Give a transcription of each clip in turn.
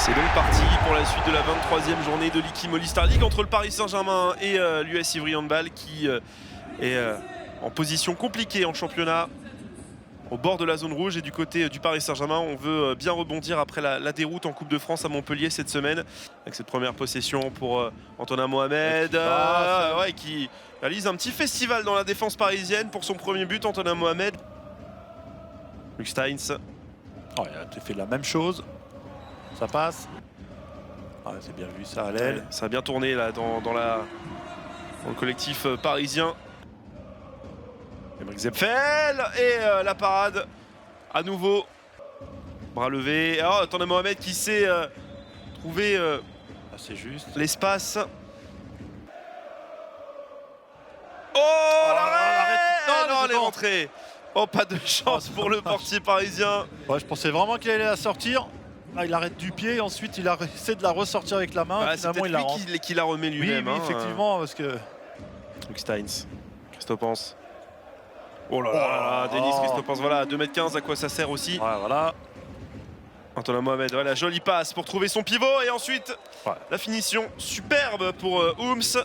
C'est donc parti pour la suite de la 23e journée de l'Iki Star League entre le Paris Saint-Germain et l'US Ivry Handball qui est en position compliquée en championnat, au bord de la zone rouge. Et du côté du Paris Saint-Germain, on veut bien rebondir après la déroute en Coupe de France à Montpellier cette semaine. Avec cette première possession pour Antonin Mohamed, qui réalise un petit festival dans la défense parisienne pour son premier but. Antonin Mohamed. Luc Steins. Oh, il a fait la même chose. Ça passe. Ah, c'est bien vu ça à l'aile. Ça a bien tourné là dans le collectif parisien. Emeric Zepfel et la parade à nouveau. Bras levé. Alors Antonin Mohamed qui sait trouver c'est juste l'espace. Oh, l'arrêt! Non, elle est rentrée. Oh, pas de chance pour le portier parisien. Ouais, je pensais vraiment qu'il allait la sortir. Ah, il arrête du pied, ensuite il essaie de la ressortir avec la main. Finalement, il la rentre. Qui la remet lui-même. Oui, effectivement, parce que. Luc Steins, Christopance. Oh là là, Denis Christopance, voilà, 2,15 m, à quoi ça sert aussi. Ouais, voilà. Antonin Mohamed, voilà, jolie passe pour trouver son pivot et ensuite la finition superbe pour Ooms.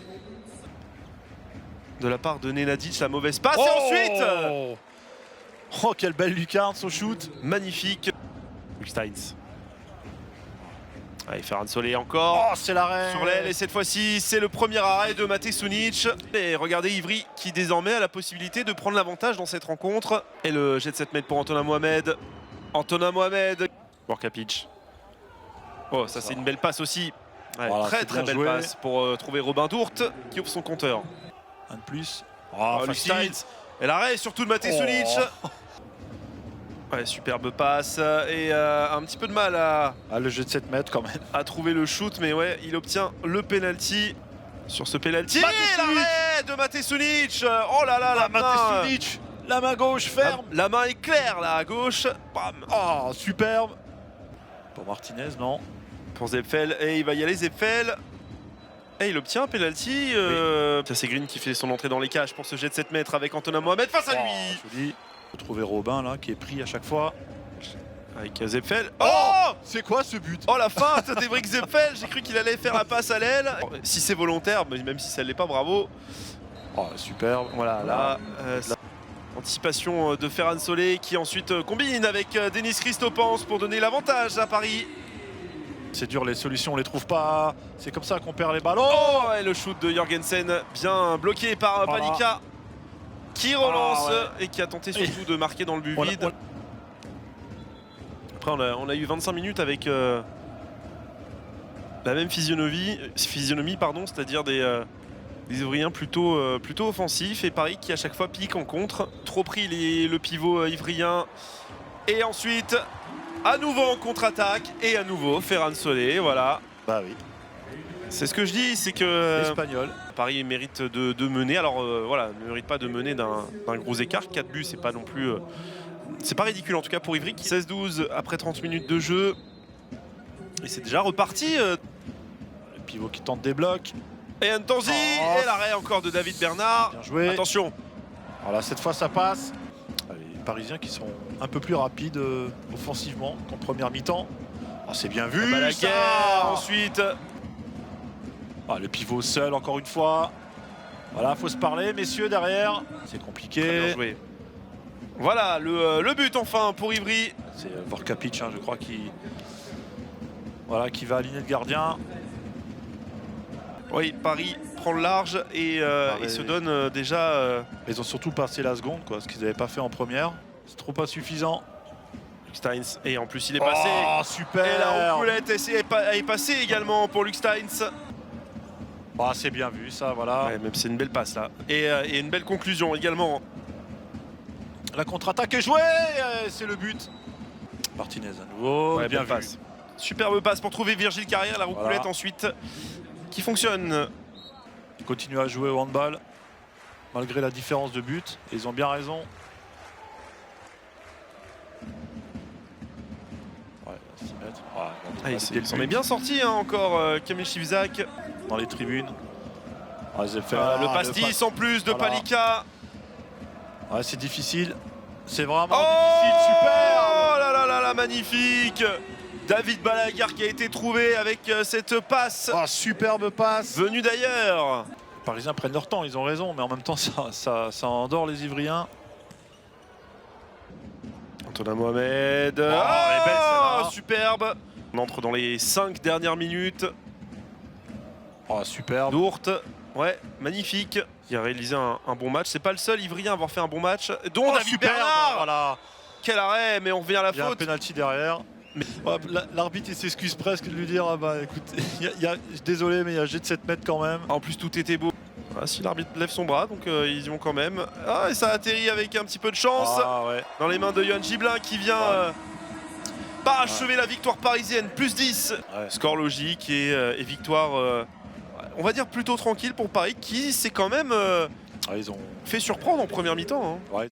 De la part de Nenadic, la mauvaise passe et ensuite. Oh, quelle belle lucarne, son shoot. Magnifique. Luc Steins. Allez, Ferran Solé encore. Oh, c'est l'arrêt sur l'aile et cette fois-ci, c'est le premier arrêt de Maté Sunic. Et regardez Ivry qui désormais a la possibilité de prendre l'avantage dans cette rencontre. Et le jet de 7 mètres pour Antonin Mohamed. Antonin Mohamed. Borkapic. Oh, ça c'est une belle passe aussi. Ouais, voilà, très belle passe pour trouver Robin Dourte qui ouvre son compteur. Un de plus. Oh, Luc Steins. Et l'arrêt surtout de Maté Sunic. Ouais, superbe passe et un petit peu de mal le jeu de 7 mètres quand même. À trouver le shoot, mais ouais, il obtient le penalty. Sur ce penalty, l'arrêt de Maté Sunic. Oh là là, Maté Sunic, la main gauche ferme. La main est claire là à gauche. Bam. Oh, superbe. Pour Martinez, non. Pour Zepfel, et il va y aller Zepfel. Et il obtient un penalty. C'est Green qui fait son entrée dans les cages pour ce jet de 7 mètres avec Antonin Mohamed face à lui. Joli. Trouver Robin là qui est pris à chaque fois avec Zepfel. Oh, c'est quoi ce but? Oh, la feinte d'Emeric Zepfel. J'ai cru qu'il allait faire la passe à l'aile. Si c'est volontaire, même si ça ne l'est pas, bravo. Oh, superbe. Voilà, là, anticipation de Ferran Solé qui ensuite combine avec Denis Christopance pour donner l'avantage à Paris. C'est dur, les solutions on les trouve pas. C'est comme ça qu'on perd les ballons. Oh, et le shoot de Jorgensen bien bloqué par Palika. Qui relance et qui a tenté surtout de marquer dans le but vide. Après on a eu 25 minutes avec la même physionomie, c'est-à-dire des Ivriens plutôt offensifs et Paris qui à chaque fois pique en contre. Trop pris le pivot ivrien. Et ensuite, à nouveau en contre-attaque et à nouveau Ferran Solé, voilà. Bah oui. C'est ce que je dis, c'est que Espagnol. Paris mérite de mener. Alors voilà, ne mérite pas de mener d'un gros écart. 4 buts, c'est pas non plus. C'est pas ridicule en tout cas pour Ivry. 16-12 après 30 minutes de jeu. Et c'est déjà reparti. Le pivot qui tente des blocs. Et Ntanzi et l'arrêt encore de David Bernard. Bien joué. Attention. Voilà, cette fois ça passe. Les Parisiens qui sont un peu plus rapides offensivement qu'en première mi-temps. Oh, c'est bien vu. La guerre ensuite. Le pivot seul encore une fois. Voilà, faut se parler messieurs derrière. C'est compliqué. Très bien joué. Voilà le but enfin pour Ivry. C'est Vorkapic, je crois, qui va aligner le gardien. Oui, Paris prend le large et se donne déjà. Ils ont surtout passé la seconde, ce qu'ils n'avaient pas fait en première. C'est trop insuffisant. Luc Steins, et en plus il est passé. Oh, super. Et la roucoulette est passée également pour Luc Steins. C'est bien vu ça, voilà. Ouais, même c'est une belle passe là. Et une belle conclusion également. La contre-attaque est jouée, c'est le but. Martinez à nouveau, bien passe. Superbe passe pour trouver Virgile Carrière, la roucoulette ensuite qui fonctionne. Ils continuent à jouer au handball malgré la différence de but. Et ils ont bien raison. Il s'en est bien sorti encore Kamil Chivzak. Dans les tribunes. Le pastis en plus de Palika. C'est difficile. C'est vraiment difficile, super. Oh là là là là là, magnifique. David Balaguer qui a été trouvé avec cette passe. Oh, superbe passe. Venue d'ailleurs. Les Parisiens prennent leur temps, ils ont raison, mais en même temps, ça endort les Ivriens. Antonin Mohamed. Oh, elle est belle, celle-là. Superbe. On entre dans les 5 dernières minutes. Oh, superbe. Dourte. Ouais, magnifique. Il a réalisé un bon match. C'est pas le seul Ivrien à avoir fait un bon match. Dont David superbe, Bernard. voilà. Quel arrêt, mais on revient à la Il y a un faute. penalty derrière. Ouais, l'arbitre il s'excuse presque de lui dire ah bah écoute, désolé mais il y a jet de 7 mètres quand même. En plus tout était beau. Ah, si l'arbitre lève son bras, donc ils y vont quand même. Ah, et ça atterrit avec un petit peu de chance Ouais. dans les mains de Yohan Gibelin qui vient parachever la victoire parisienne. Plus 10. Ouais. Score logique et victoire, on va dire plutôt tranquille pour Paris qui s'est quand même Ils ont fait surprendre en première mi-temps. Hein. ouais.